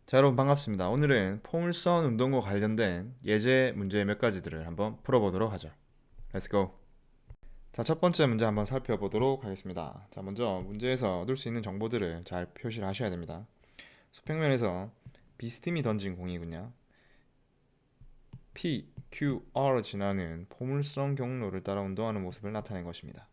자, 여러분 반갑습니다. 오늘은 포물선 운동과 관련된 예제 문제 몇 가지들을 한번 풀어보도록 하죠. Let's go. 자, 첫 번째 문제 한번 살펴보도록 하겠습니다. 자, 먼저 문제에서 얻을 수 있는 정보들을 잘 표시를 하셔야 됩니다. 수평면에서 비스팀이 던진 공이군요. P, Q, R을 지나는 포물선 경로를 따라 운동하는 모습을 나타낸 것입니다.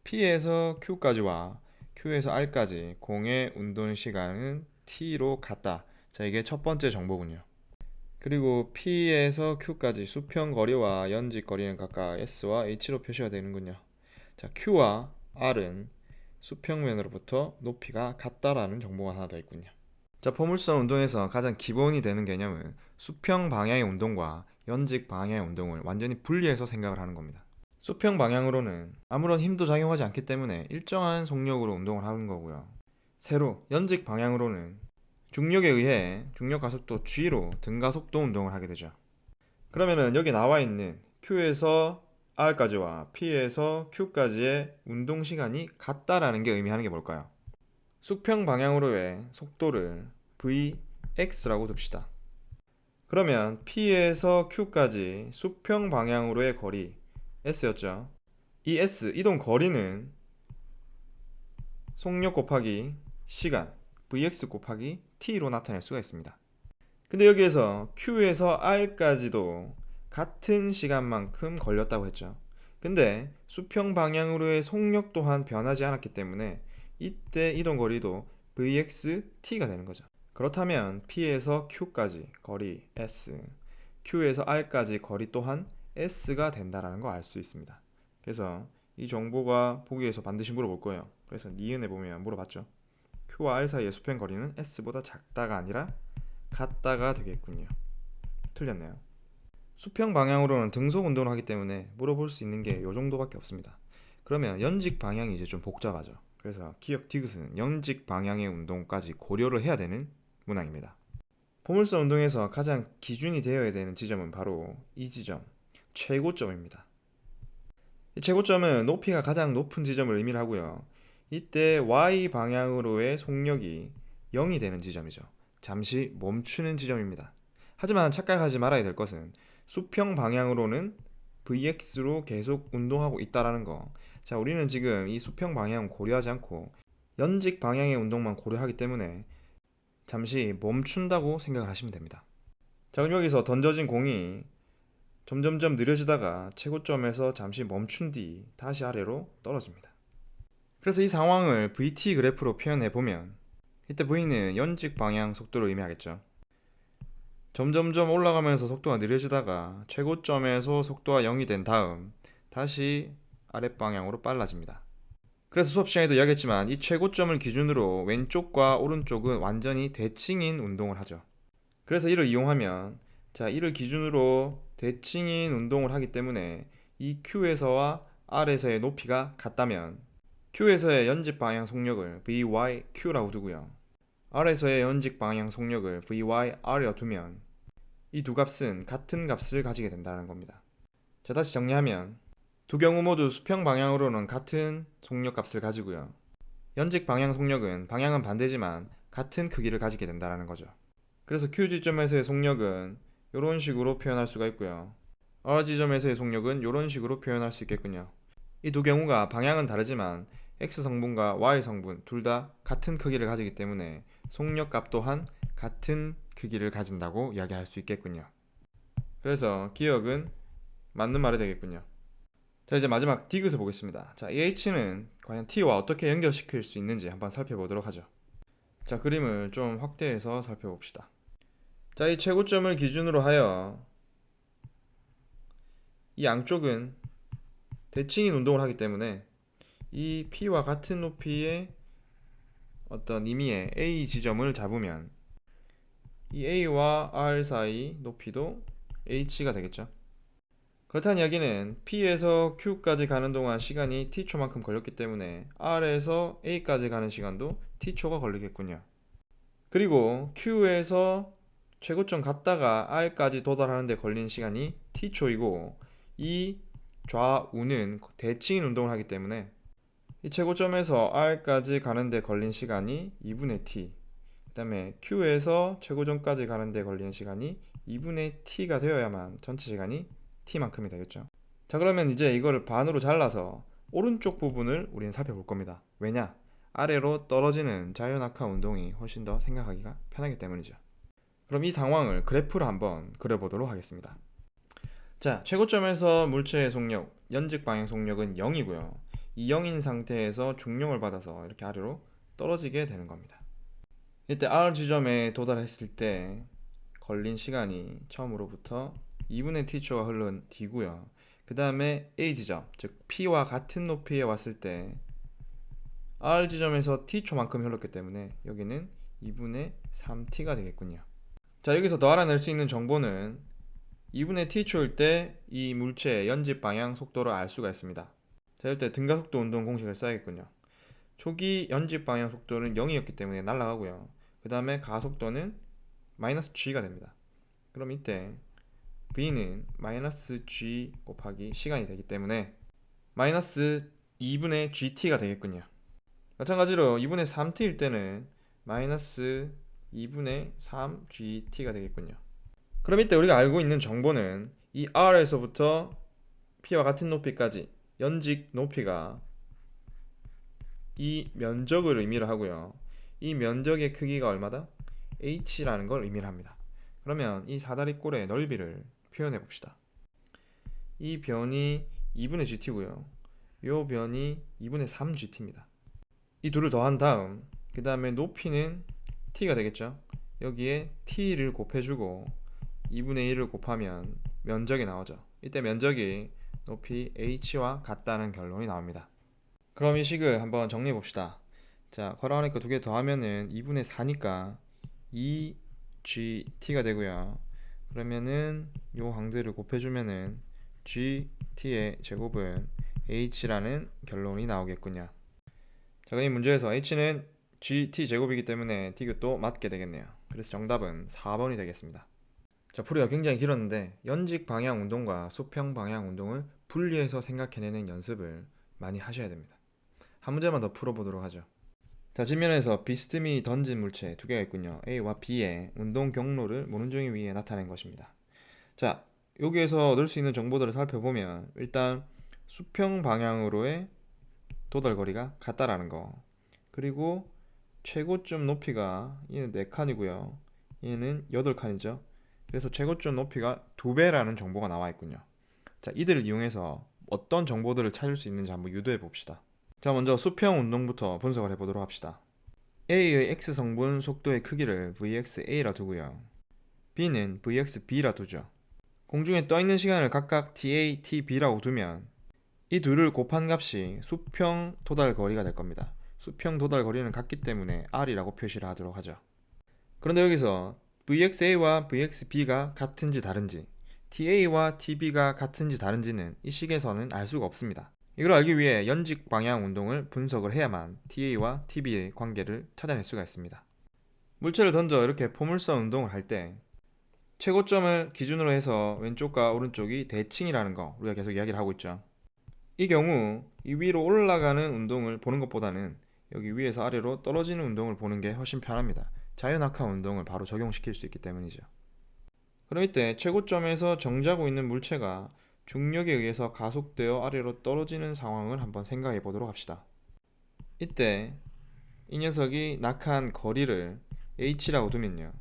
P에서 Q까지와 Q에서 R까지 공의 운동 시간은 T로 같다. 자, 이게 첫 번째 정보군요. 그리고 P에서 Q까지 수평 거리와 연직 거리는 각각 S와 H로 표시가 되는군요. 자, Q와 R은 수평면으로부터 높이가 같다라는 정보가 하나 더 있군요. 자, 포물선 운동에서 가장 기본이 되는 개념은 수평 방향의 운동과 연직 방향의 운동을 완전히 분리해서 생각을 하는 겁니다. 수평 방향으로는 아무런 힘도 작용하지 않기 때문에 일정한 속력으로 운동을 하는 거고요. 세로 연직 방향으로는 중력에 의해 중력 가속도 G로 등가속도 운동을 하게 되죠. 그러면은 여기 나와 있는 Q에서 R까지와 P에서 Q까지의 운동 시간이 같다라는 게 의미하는 게 뭘까요? 수평 방향으로의 속도를 Vx라고 둡시다. 그러면 P에서 Q까지 수평 방향으로의 거리 S였죠. 이 S, 이동 거리는 속력 곱하기 시간 Vx 곱하기 T로 나타낼 수가 있습니다. 근데 여기에서 Q에서 R까지도 같은 시간만큼 걸렸다고 했죠. 근데 수평 방향으로의 속력 또한 변하지 않았기 때문에 이때 이동 거리도 Vx/T가 되는 거죠. 그렇다면 P에서 Q까지 거리 S, Q에서 R까지 거리 또한 S가 된다는 걸 알 수 있습니다. 그래서 이 정보가 보기에서 반드시 물어볼 거예요. 그래서 니은에 보면 물어봤죠. Q와 R 사이의 수평 거리는 S보다 작다가 아니라 같다가 되겠군요. 틀렸네요. 수평 방향으로는 등속 운동을 하기 때문에 물어볼 수 있는 게 이 정도밖에 없습니다. 그러면 연직 방향이 이제 좀 복잡하죠. 그래서 기억 디귿은 연직 방향의 운동까지 고려를 해야 되는 문항입니다. 포물선 운동에서 가장 기준이 되어야 되는 지점은 바로 이 지점, 최고점입니다. 이 최고점은 높이가 가장 높은 지점을 의미를 하고요. 이때 Y 방향으로의 속력이 0이 되는 지점이죠. 잠시 멈추는 지점입니다. 하지만 착각하지 말아야 될 것은 수평 방향으로는 Vx로 계속 운동하고 있다라는 거. 자, 우리는 지금 이 수평 방향은 고려하지 않고 연직 방향의 운동만 고려하기 때문에 잠시 멈춘다고 생각을 하시면 됩니다. 자, 그럼 여기서 던져진 공이 점점점 느려지다가 최고점에서 잠시 멈춘 뒤 다시 아래로 떨어집니다. 그래서 이 상황을 VT 그래프로 표현해 보면 이때 V는 연직 방향 속도를 의미하겠죠. 점점점 올라가면서 속도가 느려지다가 최고점에서 속도가 0이 된 다음 다시 아랫방향으로 빨라집니다. 그래서 수업 시간에도 이야기했지만 이 최고점을 기준으로 왼쪽과 오른쪽은 완전히 대칭인 운동을 하죠. 그래서 이를 이용하면 이를 기준으로 대칭인 운동을 하기 때문에 이 Q에서와 R에서의 높이가 같다면 Q에서의 연직 방향 속력을 VYQ라고 두고요. R에서의 연직 방향 속력을 VYR이라고 두면 이 두 값은 같은 값을 가지게 된다는 겁니다. 자, 다시 정리하면 두 경우 모두 수평 방향으로는 같은 속력 값을 가지고요. 연직 방향 속력은 방향은 반대지만 같은 크기를 가지게 된다는 거죠. 그래서 Q 지점에서의 속력은 이런 식으로 표현할 수가 있고요. R 지점에서의 속력은 이런 식으로 표현할 수 있겠군요. 이 두 경우가 방향은 다르지만 X 성분과 Y 성분 둘 다 같은 크기를 가지기 때문에 속력 값 또한 같은 크기를 가진다고 이야기할 수 있겠군요. 그래서 기억은 맞는 말이 되겠군요. 자, 이제 마지막 디귿을 보겠습니다. 자, 이 H는 과연 T와 어떻게 연결시킬 수 있는지 한번 살펴보도록 하죠. 자, 그림을 좀 확대해서 살펴봅시다. 자, 이 최고점을 기준으로 하여 이 양쪽은 대칭인 운동을 하기 때문에 이 P와 같은 높이의 어떤 임의의 A 지점을 잡으면 이 A와 R 사이 높이도 H가 되겠죠. 그렇다는 이야기는 P에서 Q까지 가는 동안 시간이 T초만큼 걸렸기 때문에 R에서 A까지 가는 시간도 T초가 걸리겠군요. 그리고 Q에서 최고점 갔다가 R까지 도달하는 데 걸린 시간이 T초이고 이 좌우는 대칭인 운동을 하기 때문에 이 최고점에서 R까지 가는 데 걸린 시간이 2분의 T, 그다음에 Q에서 최고점까지 가는데 걸리는 시간이 2분의 t가 되어야만 전체 시간이 t만큼이 되겠죠. 자, 그러면 이제 이거를 반으로 잘라서 오른쪽 부분을 우리는 살펴볼 겁니다. 왜냐? 아래로 떨어지는 자유낙하 운동이 훨씬 더 생각하기가 편하기 때문이죠. 그럼 이 상황을 그래프로 한번 그려보도록 하겠습니다. 자, 최고점에서 물체의 속력, 연직 방향 속력은 0이고요. 이 0인 상태에서 중력을 받아서 이렇게 아래로 떨어지게 되는 겁니다. 이때 R 지점에 도달했을 때 걸린 시간이 처음으로부터 2분의 t초가 흐른 D고요. 그 다음에 A 지점, 즉 P와 같은 높이에 왔을 때 R 지점에서 t초만큼 흘렀기 때문에 여기는 2분의 3t가 되겠군요. 자, 여기서 더 알아낼 수 있는 정보는 2분의 t초일 때 이 물체의 연집 방향 속도를 알 수가 있습니다. 자, 이때 등가속도 운동 공식을 써야겠군요. 초기 연집 방향 속도는 0이었기 때문에 날아가고요. 그 다음에 가속도는 마이너스 g가 됩니다. 그럼 이때 V는 마이너스 G 곱하기 시간이 되기 때문에 마이너스 2분의 GT가 되겠군요. 마찬가지로 2분의 3T일 때는 마이너스 2분의 3GT가 되겠군요. 그럼 이때 우리가 알고 있는 정보는 이 R에서부터 P와 같은 높이까지 연직 높이가 이 면적을 의미를 하고요. 이 면적의 크기가 얼마다? H라는 걸 의미를 합니다. 그러면 이 사다리꼴의 넓이를 표현해 봅시다. 이 변이 2분의 GT고요. 이 변이 2분의 3GT입니다. 이 둘을 더한 다음 그 다음에 높이는 T가 되겠죠. 여기에 T를 곱해주고 2분의 1을 곱하면 면적이 나오죠. 이때 면적이 높이 H와 같다는 결론이 나옵니다. 그럼 이 식을 한번 정리해 봅시다. 자, 괄호하니까 두 개 더하면은 2분의 4니까 2GT가 되고요. 그러면은 요 항들을 곱해주면은 GT의 제곱은 H라는 결론이 나오겠군요. 자, 그럼 이 문제에서 H는 GT 제곱이기 때문에 T도 맞게 되겠네요. 그래서 정답은 4번이 되겠습니다. 자, 풀이가 굉장히 길었는데 연직 방향 운동과 수평 방향 운동을 분리해서 생각해내는 연습을 많이 하셔야 됩니다. 한 문제만 더 풀어보도록 하죠. 자, 지면에서 비스듬히 던진 물체 두 개가 있군요. A와 B의 운동 경로를 모눈종이 위에 나타낸 것입니다. 자, 여기에서 얻을 수 있는 정보들을 살펴보면 일단 수평 방향으로의 도달거리가 같다라는 거, 그리고 최고점 높이가 얘는 4칸이고요. 얘는 8칸이죠. 그래서 최고점 높이가 2배라는 정보가 나와 있군요. 자, 이들을 이용해서 어떤 정보들을 찾을 수 있는지 한번 유도해 봅시다. 자, 먼저 수평 운동부터 분석을 해보도록 합시다. A의 X성분 속도의 크기를 VXA라 두고요. B는 VXB라 두죠. 공중에 떠있는 시간을 각각 TA, TB라고 두면 이 둘을 곱한 값이 수평 도달 거리가 될 겁니다. 수평 도달 거리는 같기 때문에 R이라고 표시를 하도록 하죠. 그런데 여기서 VXA와 VXB가 같은지 다른지, TA와 TB가 같은지 다른지는 이 식에서는 알 수가 없습니다. 이걸 알기 위해 연직 방향 운동을 분석을 해야만 TA와 TB의 관계를 찾아낼 수가 있습니다. 물체를 던져 이렇게 포물선 운동을 할 때 최고점을 기준으로 해서 왼쪽과 오른쪽이 대칭이라는 거 우리가 계속 이야기를 하고 있죠. 이 경우 이 위로 올라가는 운동을 보는 것보다는 여기 위에서 아래로 떨어지는 운동을 보는 게 훨씬 편합니다. 자유낙하 운동을 바로 적용시킬 수 있기 때문이죠. 그럼 이때 최고점에서 정지하고 있는 물체가 중력에 의해서 가속되어 아래로 떨어지는 상황을 한번 생각해 보도록 합시다. 이때 이 녀석이 낙하한 거리를 h라고 두면요,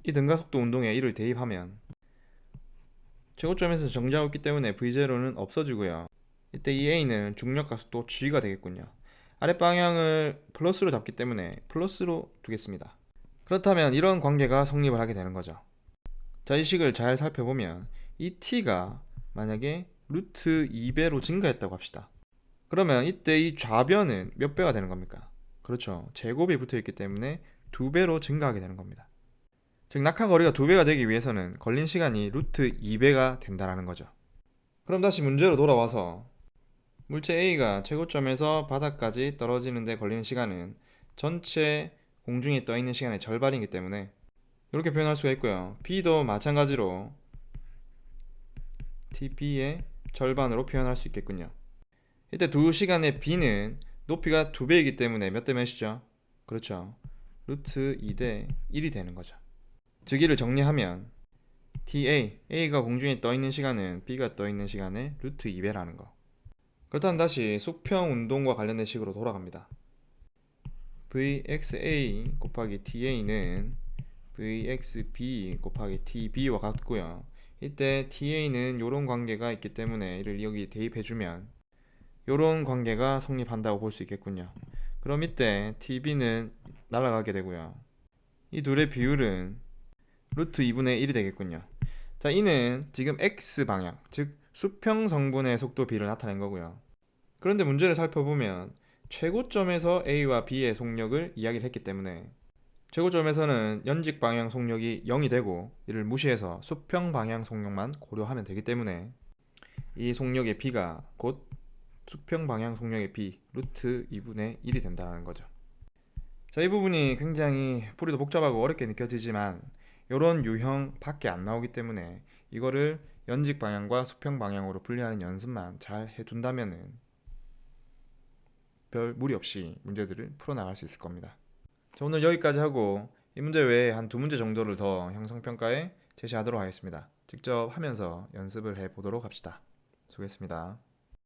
이 등가속도 운동에 1을 대입하면 최고점에서 정지하고 있기 때문에 v0는 없어지고요. 이때 이 a는 중력 가속도 g가 되겠군요. 아랫방향을 플러스로 잡기 때문에 플러스로 두겠습니다. 그렇다면 이런 관계가 성립을 하게 되는 거죠. 자, 이 식을 잘 살펴보면 이 t가 만약에 루트 2배로 증가했다고 합시다. 그러면 이때 이 좌변은 몇 배가 되는 겁니까? 그렇죠. 제곱이 붙어있기 때문에 2배로 증가하게 되는 겁니다. 즉 낙하 거리가 2배가 되기 위해서는 걸린 시간이 루트 2배가 된다는 거죠. 그럼 다시 문제로 돌아와서 물체 A가 최고점에서 바닥까지 떨어지는 데 걸리는 시간은 전체 공중에 떠있는 시간의 절반이기 때문에 이렇게 표현할 수가 있고요. B도 마찬가지로 TB의 절반으로 표현할 수 있겠군요. 이때 두 시간의 B는 높이가 2배이기 때문에 몇 대 몇이죠? 그렇죠. 루트 2대 1이 되는 거죠. 즉 이를 정리하면 A가 공중에 떠있는 시간은 B가 떠있는 시간의 루트 2배라는 거. 그렇다면 다시 수평 운동과 관련된 식으로 돌아갑니다. Vxa 곱하기 TA는 Vxb 곱하기 TB와 같고요. 이때 TA는 이런 관계가 있기 때문에 이를 여기 대입해주면 이런 관계가 성립한다고 볼 수 있겠군요. 그럼 이때 TB는 날아가게 되고요. 이 둘의 비율은 루트 2분의 1이 되겠군요. 자, 이는 지금 X방향, 즉 수평 성분의 속도 B를 나타낸 거고요. 그런데 문제를 살펴보면 최고점에서 A와 B의 속력을 이야기를 했기 때문에 최고점에서는 연직 방향 속력이 0이 되고 이를 무시해서 수평 방향 속력만 고려하면 되기 때문에 이 속력의 B가 곧 수평 방향 속력의 B 루트 2분의 1이 된다는 거죠. 자, 이 부분이 굉장히 풀이도 복잡하고 어렵게 느껴지지만 이런 유형 밖에 안 나오기 때문에 이거를 연직 방향과 수평 방향으로 분리하는 연습만 잘 해둔다면은 별 무리 없이 문제들을 풀어나갈 수 있을 겁니다. 자, 오늘 여기까지 하고 이 문제 외에 한 두 문제 정도를 더 형성평가에 제시하도록 하겠습니다. 직접 하면서 연습을 해보도록 합시다. 수고했습니다.